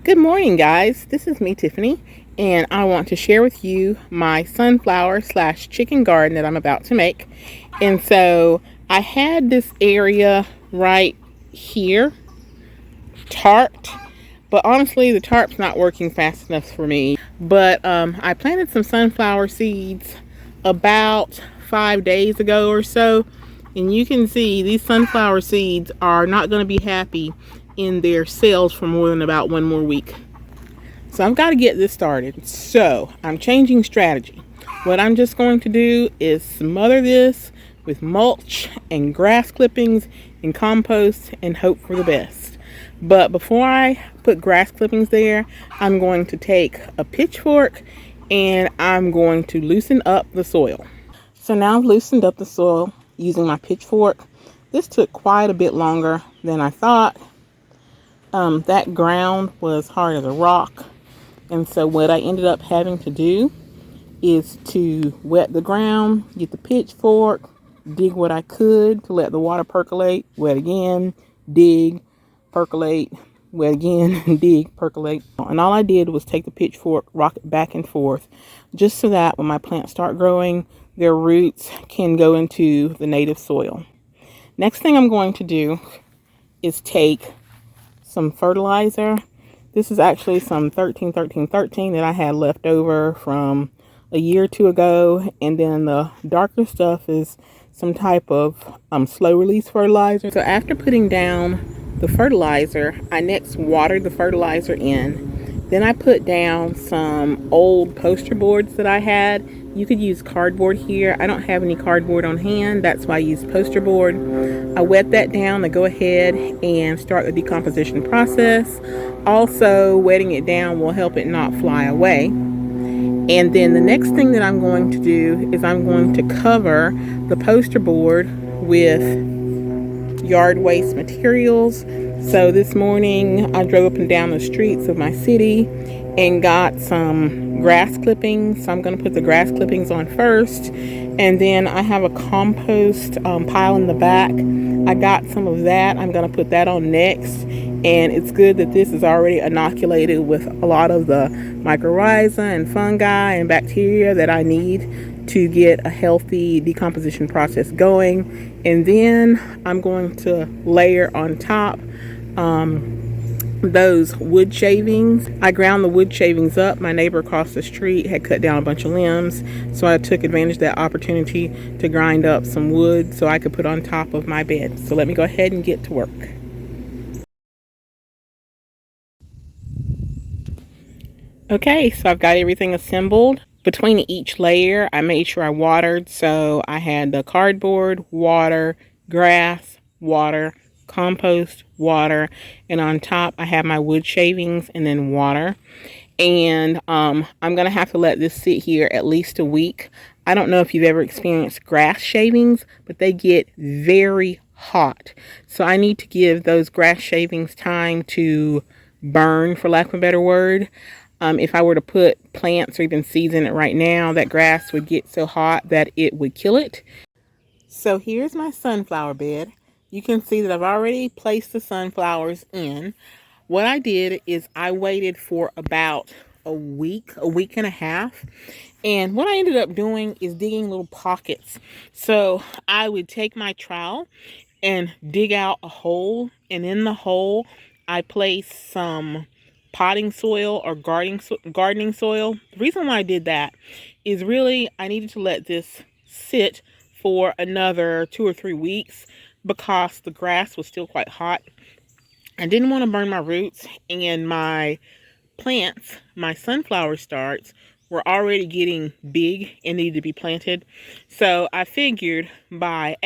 Good morning, guys. This is me, Tiffany, and I want to share with you my sunflower slash chicken garden that I'm about to make. And so I had this area right here tarped, but honestly, the tarp's not working fast enough for me. But I planted some sunflower seeds about 5 days ago or so, and you can see these sunflower seeds are not going to be happy in their cells for more than about one more week. So I've got to get this started. So I'm changing strategy. What I'm just going to do is smother this with mulch and grass clippings and compost and hope for the best. But before I put grass clippings there, I'm going to take a pitchfork and I'm going to loosen up the soil. So now I've loosened up the soil using my pitchfork. This took quite a bit longer than I thought. That ground was hard as a rock. And so what I ended up having to do is to wet the ground, get the pitchfork, dig what I could to let the water percolate, wet again, dig, percolate, wet again, dig, percolate. And all I did was take the pitchfork, rock it back and forth, just so that when my plants start growing, their roots can go into the native soil. Next thing I'm going to do is take some fertilizer. This is actually some 13-13-13 that I had left over from a year or two ago. And then the darker stuff is some type of slow release fertilizer. So after putting down the fertilizer, I next watered the fertilizer in. Then I put down some old poster boards that I had. You could use cardboard here. I don't have any cardboard on hand. That's why I use poster board. I wet that down to go ahead and start the decomposition process. Also, wetting it down will help it not fly away. And then the next thing that I'm going to do is I'm going to cover the poster board with yard waste materials. So this morning I drove up and down the streets of my city and got some grass clippings. So I'm going to put the grass clippings on first, and then I have a compost pile in the back. I got some of that. I'm going to put that on next, and it's good that this is already inoculated with a lot of the mycorrhiza and fungi and bacteria that I need to get a healthy decomposition process going. And then I'm going to layer on top those wood shavings. I ground the wood shavings up. My neighbor across the street had cut down a bunch of limbs, so I took advantage of that opportunity to grind up some wood so I could put on top of my bed. So let me go ahead and get to work. Okay, so I've got everything assembled. Between each layer, I made sure I watered. So I had the cardboard, water, grass, water, compost, water, and on top I have my wood shavings and then water. And I'm going to have to let this sit here at least a week. I don't know if you've ever experienced grass shavings, but they get very hot. So I need to give those grass shavings time to burn, for lack of a better word. If I were to put plants or even seeds in it right now, that grass would get so hot that it would kill it. So here's my sunflower bed. You can see that I've already placed the sunflowers in. What I did is I waited for about a week and a half. And what I ended up doing is digging little pockets. So I would take my trowel and dig out a hole. And in the hole, I place some potting soil or gardening soil. The reason why I did that is really I needed to let this sit for another 2 or 3 weeks because the grass was still quite hot. I didn't want to burn my roots, and my plants, my sunflower starts, were already getting big and needed to be planted. So I figured by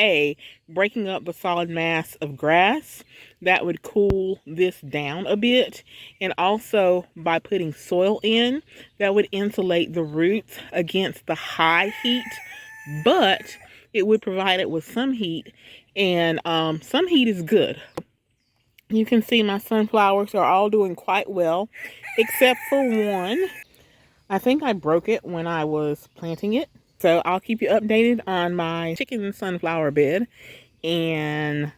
breaking up the solid mass of grass, that would cool this down a bit, and also by putting soil in, that would insulate the roots against the high heat, but it would provide it with some heat, and some heat is good. You can see my sunflowers are all doing quite well, except for one. I think I broke it when I was planting it. So I'll keep you updated on my chicken sunflower bed, and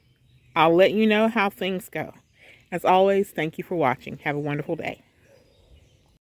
I'll let you know how things go. As always, thank you for watching. Have a wonderful day.